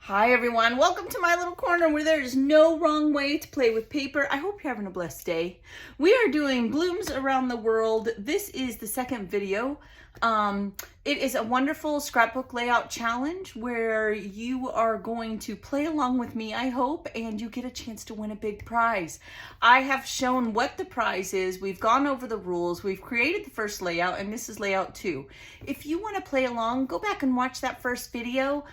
Hi everyone, welcome to my little corner where there is no wrong way to play with paper. I hope you're having a blessed day. We are doing blooms around the world. This is the second video. It is a wonderful scrapbook layout challenge where you are going to play along with me, I hope, and you get a chance to win a big prize. I have shown what the prize is. We've gone over the rules. We've created the first layout, and this is layout 2. If you want to play along, go back and watch that first video.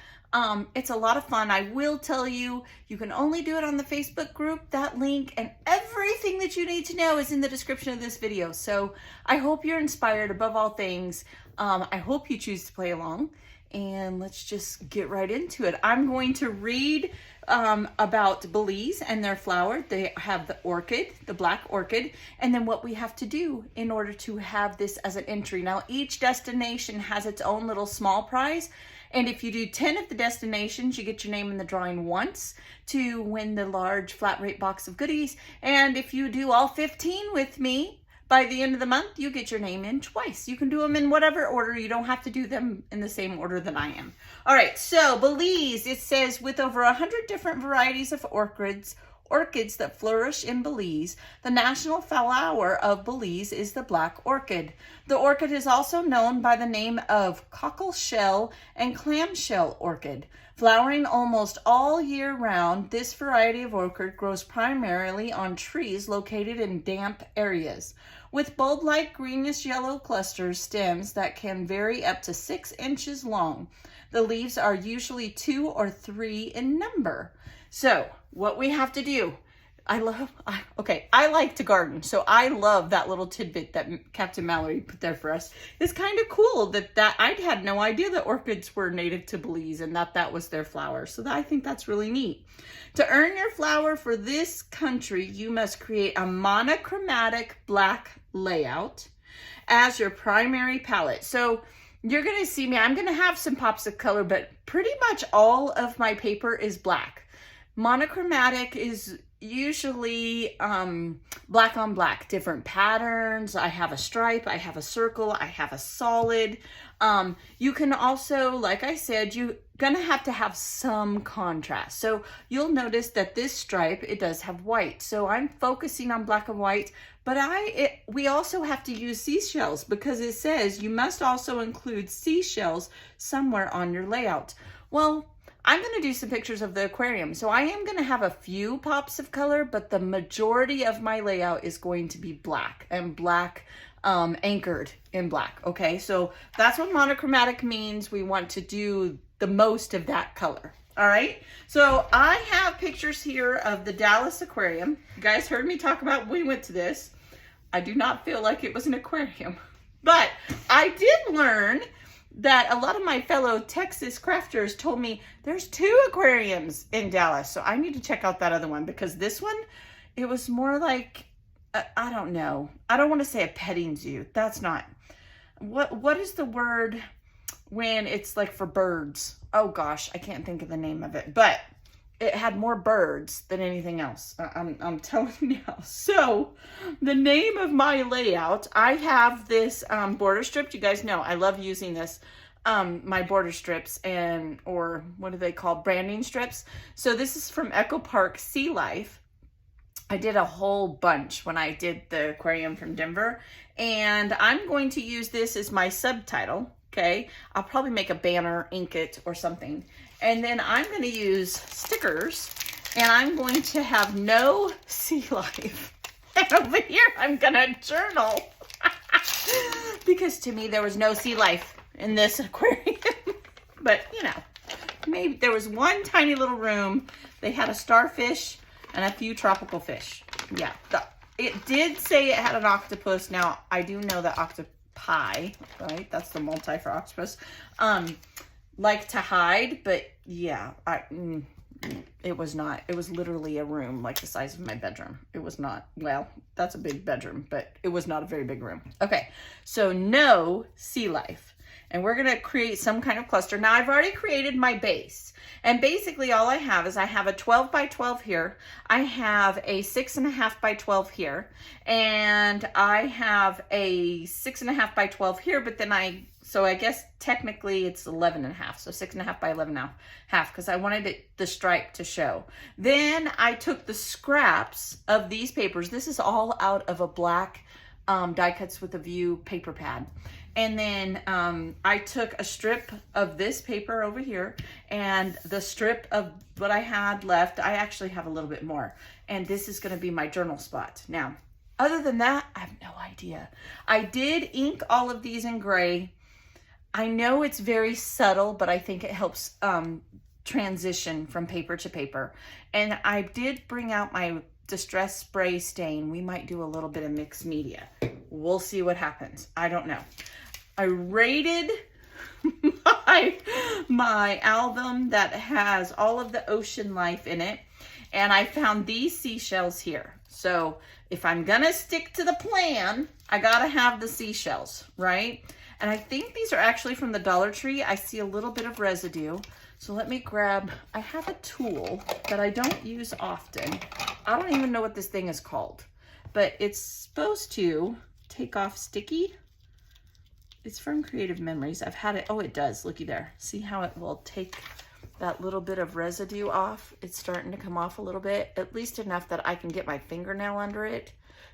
It's a lot of fun. I will tell you, you can only do it on the Facebook group. That link and everything that you need to know is in the description of this video. So I hope you're inspired above all things. I hope you choose to play along, and let's just get right into it. I'm going to read about Belize and their flower. They have the orchid, the black orchid, and then what we have to do in order to have this as an entry. Now, each destination has its own little small prize. And if you do 10 of the destinations, you get your name in the drawing once to win the large flat rate box of goodies. And if you do all 15 with me, by the end of the month, you get your name in twice. You can do them in whatever order. You don't have to do them in the same order that I am. All right, so Belize, it says, with over 100 different varieties of orchids that flourish in Belize, the national flower of Belize is the black orchid. The orchid is also known by the name of cockleshell and clamshell orchid. Flowering almost all year round, this variety of orchid grows primarily on trees located in damp areas. With bulb-like greenish-yellow clusters stems that can vary up to 6 inches long. The leaves are usually 2 or 3 in number. So, what we have to do, I like to garden, so I love that little tidbit that Captain Mallory put there for us. It's kind of cool that I had no idea that orchids were native to Belize and that was their flower. So I think that's really neat. To earn your flower for this country, you must create a monochromatic black layout as your primary palette. So you're going to see me, I'm going to have some pops of color, but pretty much all of my paper is black. Monochromatic is usually black on black, different patterns. I have a stripe, I have a circle, I have a solid. You can also, like I said, you're gonna have to have some contrast. So you'll notice that this stripe, it does have white. So I'm focusing on black and white, but we also have to use seashells because it says you must also include seashells somewhere on your layout. Well, I'm going to do some pictures of the aquarium. So I am going to have a few pops of color, but the majority of my layout is going to be black and black anchored in black. Okay, so that's what monochromatic means. We want to do the most of that color. All right, so I have pictures here of the Dallas Aquarium. You guys heard me talk about when we went to this. I do not feel like it was an aquarium, but I did learn that a lot of my fellow Texas crafters told me there's 2 aquariums in Dallas. So I need to check out that other one because this one, it was more like, I don't know. I don't want to say a petting zoo. That's not. What is the word when it's like for birds? Oh gosh, I can't think of the name of it, but it had more birds than anything else. I'm telling you now. So the name of my layout, I have this border strip. You guys know I love using this, my border strips or what do they call, branding strips. So this is from Echo Park Sea Life. I did a whole bunch when I did the aquarium from Denver, and I'm going to use this as my subtitle. Okay, I'll probably make a banner, ink it or something. And then I'm going to use stickers, and I'm going to have no sea life. And over here, I'm going to journal. Because to me, there was no sea life in this aquarium. But, you know, maybe there was one tiny little room. They had a starfish and a few tropical fish. Yeah, it did say it had an octopus. Now, I do know that octopi, right? That's the multi for octopus. Like to hide, but yeah, it was not. It was literally a room like the size of my bedroom. It was not, well, that's a big bedroom, but it was not a very big room. Okay, so no sea life. And we're gonna create some kind of cluster. Now I've already created my base. And basically all I have is I have a 12 by 12 here. I have a 6.5 by 12 here. And I have a 6.5 by 12 here, but then so I guess technically it's 11.5. So 6.5 by 11.5, because I wanted the stripe to show. Then I took the scraps of these papers. This is all out of a black die cuts with a view paper pad. And then I took a strip of this paper over here and the strip of what I had left. I actually have a little bit more. And this is gonna be my journal spot. Now, other than that, I have no idea. I did ink all of these in gray. I know it's very subtle, but I think it helps transition from paper to paper. And I did bring out my distress spray stain. We might do a little bit of mixed media. We'll see what happens. I don't know. I rated my album that has all of the ocean life in it, and I found these seashells here. So if I'm gonna stick to the plan, I gotta have the seashells, right? And I think these are actually from the Dollar Tree. I see a little bit of residue. So let me grab, I have a tool that I don't use often. I don't even know what this thing is called, but it's supposed to take off sticky. It's from Creative Memories. I've had it, oh, it does, looky there. See how it will take that little bit of residue off? It's starting to come off a little bit, at least enough that I can get my fingernail under it.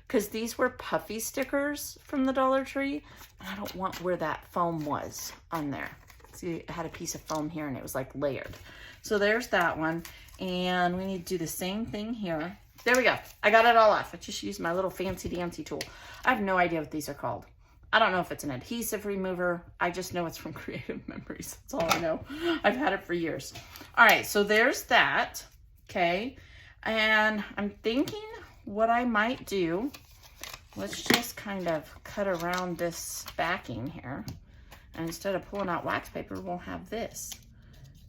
Because these were puffy stickers from the Dollar Tree, and I don't want where that foam was on there. See, it had a piece of foam here and it was like layered. So there's that one. And we need to do the same thing here. There we go. I got it all off. I just used my little fancy dancy tool. I have no idea what these are called. I don't know if it's an adhesive remover. I just know it's from Creative Memories. That's all I know. I've had it for years. All right, so there's that. Okay. And I'm thinking what I might do, let's just kind of cut around this backing here. And instead of pulling out wax paper, we'll have this.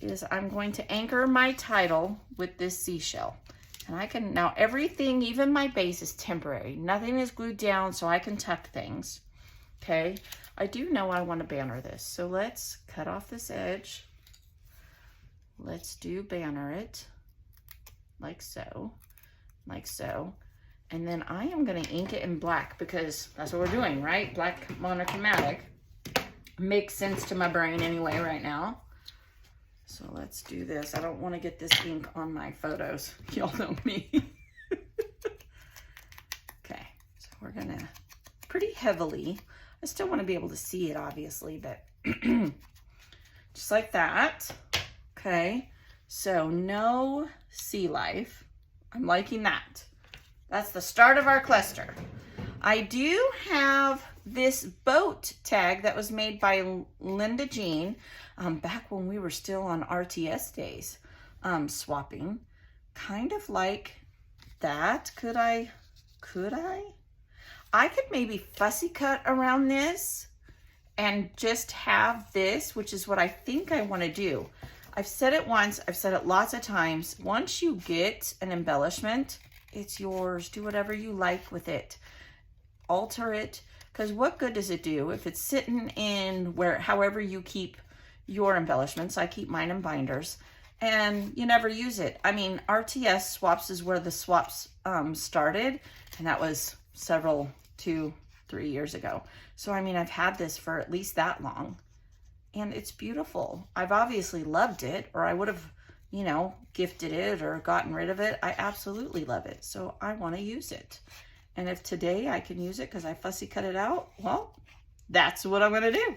Is I'm going to anchor my title with this seashell. And I can, now everything, even my base is temporary. Nothing is glued down, so I can tuck things. Okay, I do know I want to banner this. So let's cut off this edge. Let's do banner it like so, like so. And then I am going to ink it in black because that's what we're doing, right? Black monochromatic. Makes sense to my brain anyway right now. So let's do this. I don't want to get this ink on my photos. Y'all know me. Okay, so we're going to pretty heavily. I still want to be able to see it, obviously, but just like that. Okay, so no sea life. I'm liking that. That's the start of our cluster. I do have this boat tag that was made by Linda Jean back when we were still on RTS days, swapping. Kind of like that. Could I? I could maybe fussy cut around this and just have this, which is what I think I want to do. I've said it once, I've said it lots of times. Once you get an embellishment, it's yours. Do whatever you like with it. Alter it, because what good does it do if it's sitting in however you keep your embellishments? I keep mine in binders, and you never use it. I mean, RTS swaps is where the swaps started, and that was 2-3 years ago. So I mean, I've had this for at least that long, and it's beautiful. I've obviously loved it, or I would have, you know, gifted it or gotten rid of it. I absolutely love it, so I want to use it. And if today I can use it because I fussy cut it out, well, that's what I'm going to do.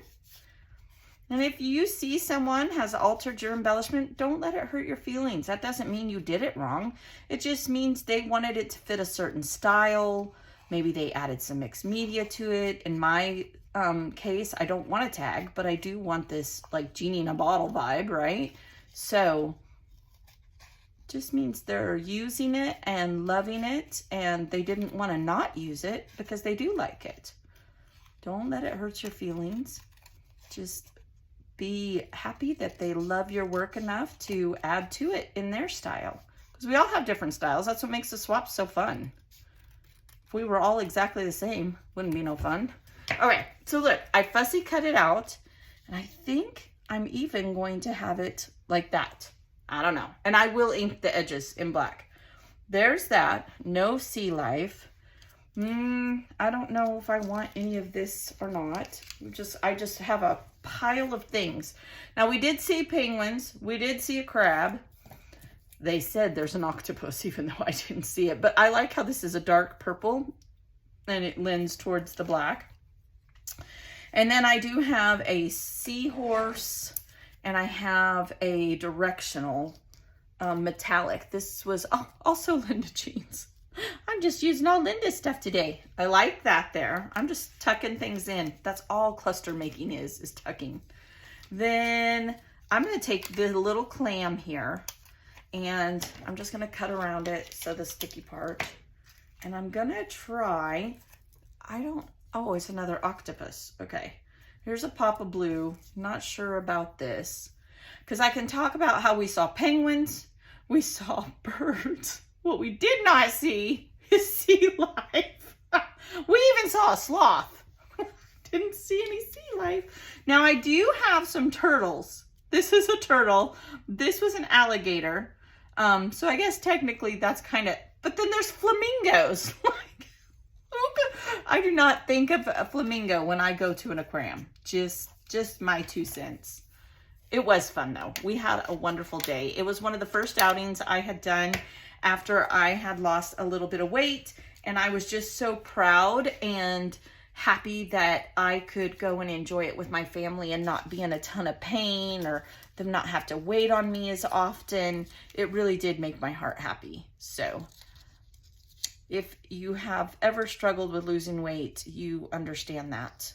And if you see someone has altered your embellishment, don't let it hurt your feelings. That doesn't mean you did it wrong. It just means they wanted it to fit a certain style. Maybe they added some mixed media to it. In my case, I don't want a tag, but I do want this like genie in a bottle vibe, right? So just means they're using it and loving it, and they didn't want to not use it because they do like it. Don't let it hurt your feelings. Just be happy that they love your work enough to add to it in their style, because we all have different styles. That's what makes the swap so fun. If we were all exactly the same, wouldn't be no fun. Okay, so look, I fussy cut it out, And I think I'm even going to have it like that. I don't know. And I will ink the edges in black. There's that. No sea life. I don't know if I want any of this or not. I just have a pile of things. Now, we did see penguins. We did see a crab. They said there's an octopus, even though I didn't see it. But I like how this is a dark purple and it lends towards the black. And then I do have a seahorse and I have a directional metallic. This was also Linda jeans. I'm just using all Linda's stuff today. I like that there. I'm just tucking things in. That's all cluster making is tucking. Then I'm going to take the little clam here and I'm just going to cut around it, so the sticky part. And I'm going to try, oh, it's another octopus. Okay. Here's a pop of blue. Not sure about this. Because I can talk about how we saw penguins. We saw birds. What we did not see is sea life. We even saw a sloth. Didn't see any sea life. Now I do have some turtles. This is a turtle. This was an alligator. So I guess technically that's kind of, but then there's flamingos. I do not think of a flamingo when I go to an aquarium. Just my 2 cents. It was fun though. We had a wonderful day. It was one of the first outings I had done after I had lost a little bit of weight, and I was just so proud and happy that I could go and enjoy it with my family and not be in a ton of pain or them not have to wait on me as often. It really did make my heart happy. So if you have ever struggled with losing weight, you understand that.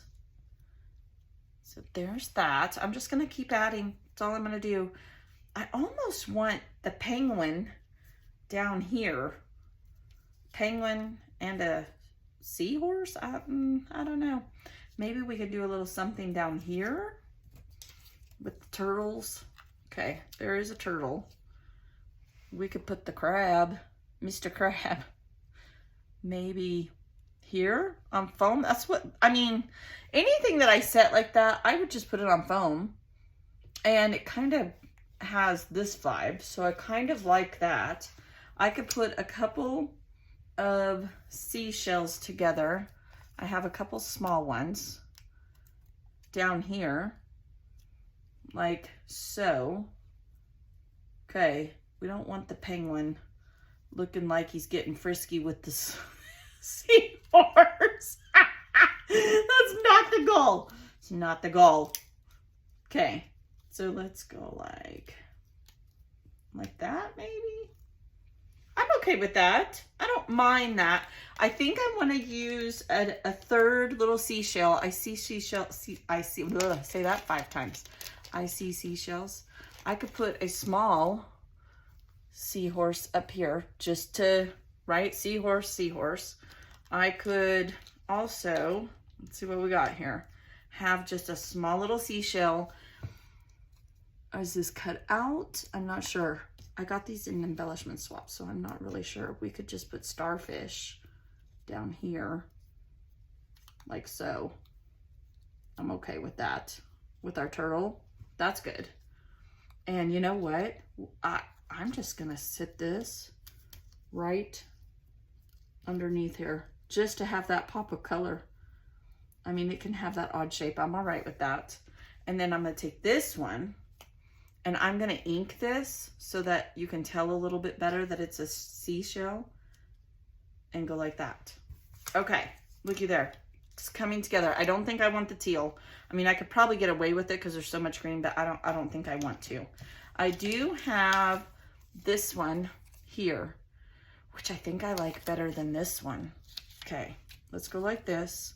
So there's that. I'm just going to keep adding. That's all I'm going to do. I almost want the penguin down here. Penguin and a seahorse? I don't know. Maybe we could do a little something down here with the turtles. Okay, there is a turtle. We could put the crab, Mr. Crab, maybe here on foam. That's what, I mean, anything that I set like that, I would just put it on foam. And it kind of has this vibe, so I kind of like that. I could put a couple of seashells together. I have a couple small ones down here, like so. Okay, we don't want the penguin looking like he's getting frisky with the seahorse. That's not the goal. It's not the goal. Okay, so let's go like that maybe. I'm okay with that. I don't mind that. I think I want to use a third little seashell. I see seashell. Say that 5 times. I see seashells. I could put a small seahorse up here just to, right? Seahorse, seahorse. I could also, let's see what we got here. Have just a small little seashell. Is this cut out? I'm not sure. I got these in embellishment swap, so I'm not really sure. We could just put starfish down here, like so. I'm okay with that. With our turtle, that's good. And you know what? I'm just gonna sit this right underneath here, just to have that pop of color. I mean, it can have that odd shape. I'm all right with that. And then I'm gonna take this one, and I'm gonna ink this so that you can tell a little bit better that it's a seashell, and go like that. Okay, looky there. It's coming together. I don't think I want the teal. I mean, I could probably get away with it because there's so much green, but I don't think I want to. I do have this one here, which I think I like better than this one. Okay, let's go like this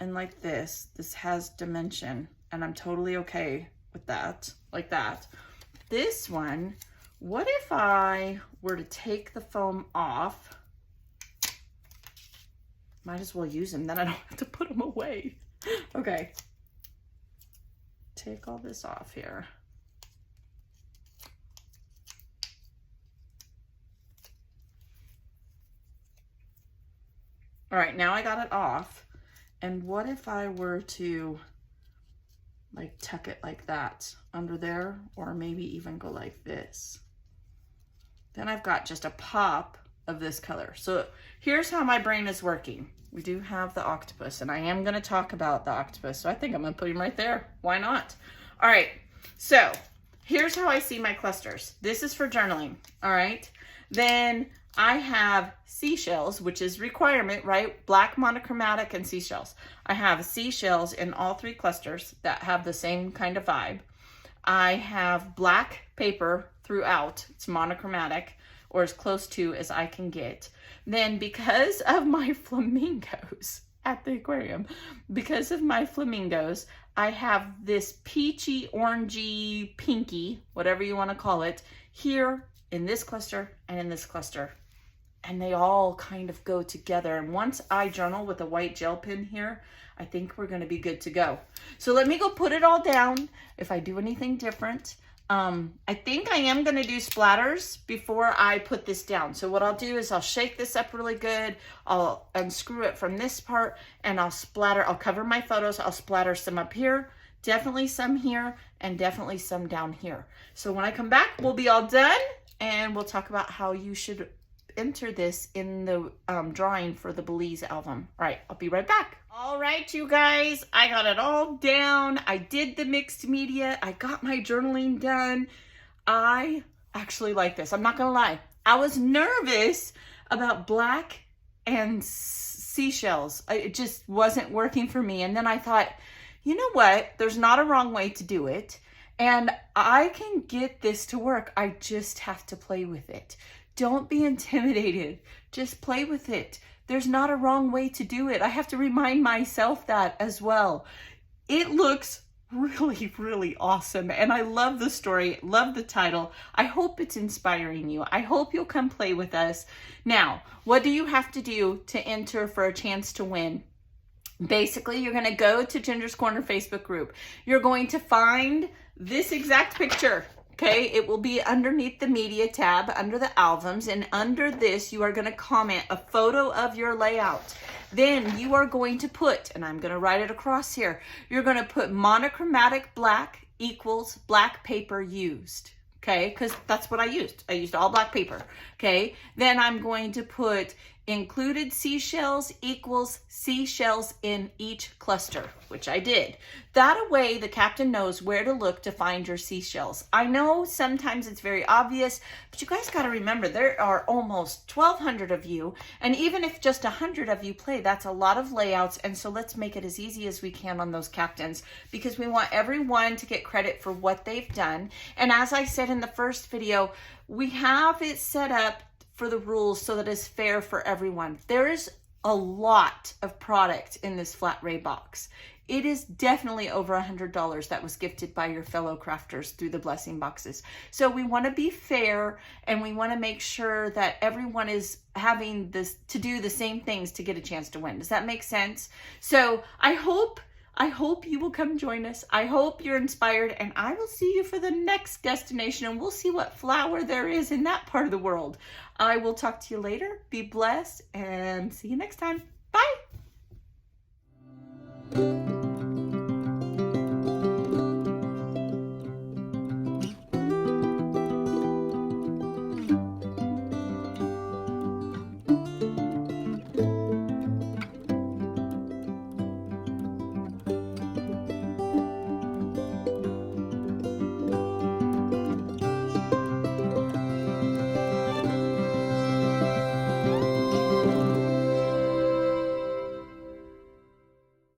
and like this. This has dimension, and I'm totally okay with that, like that. This one, what if I were to take the foam off? Might as well use them, then I don't have to put them away. Okay, take all this off here. All right, now I got it off. And what if I were to like tuck it like that under there, or maybe even go like this. Then I've got just a pop of this color. So here's how my brain is working. We do have the octopus, and I am gonna talk about the octopus. So I think I'm gonna put him right there. Why not? All right, so here's how I see my clusters. This is for journaling, all right? Then I have seashells, which is requirement, right? Black, monochromatic, and seashells. I have seashells in all 3 clusters that have the same kind of vibe. I have black paper throughout. It's monochromatic, or as close to as I can get. Then because of my flamingos at the aquarium, I have this peachy, orangey, pinky, whatever you want to call it, here in this cluster and in this cluster. And they all kind of go together. And once I journal with a white gel pen here, I think we're going to be good to go. So let me go put it all down. If I do anything different, I think I am going to do splatters before I put this down. So what I'll do is I'll shake this up really good. I'll unscrew it from this part, and I'll splatter. I'll cover my photos. I'll splatter some up here, definitely some here, and definitely some down here. So when I come back, we'll be all done, and we'll talk about how you should enter this in the drawing for the Belize album. All right, I'll be right back. All right, you guys, I got it all down. I did the mixed media. I got my journaling done. I actually like this. I'm not gonna lie. I was nervous about black and seashells. It just wasn't working for me. And then I thought, you know what? There's not a wrong way to do it. And I can get this to work. I just have to play with it. Don't be intimidated. Just play with it. There's not a wrong way to do it. I have to remind myself that as well. It looks really, really awesome. And I love the story, love the title. I hope it's inspiring you. I hope you'll come play with us. Now, what do you have to do to enter for a chance to win? Basically, you're going to go to Ginger's Corner Facebook group. You're going to find this exact picture. Okay, it will be underneath the media tab under the albums, and under this you are going to comment a photo of your layout. Then you are going to put, and I'm going to write it across here, you're going to put monochromatic black equals black paper used. Okay, because that's what I used. I used all black paper. Okay, then I'm going to put included seashells equals seashells in each cluster, which I did. That way the captain knows where to look to find your seashells. I know sometimes it's very obvious, but you guys got to remember there are almost 1,200 of you, and even if just 100 of you play, that's a lot of layouts. And so let's make it as easy as we can on those captains, because we want everyone to get credit for what they've done. And as I said in the first video, we have it set up for the rules so that it's fair for everyone. There is a lot of product in this flat ray box. It is definitely over $100 that was gifted by your fellow crafters through the blessing boxes. So we want to be fair, and we want to make sure that everyone is having this to do the same things to get a chance to win. Does that make sense? So I hope you will come join us. I hope you're inspired, and I will see you for the next destination, and we'll see what flower there is in that part of the world. I will talk to you later. Be blessed, and see you next time. Bye.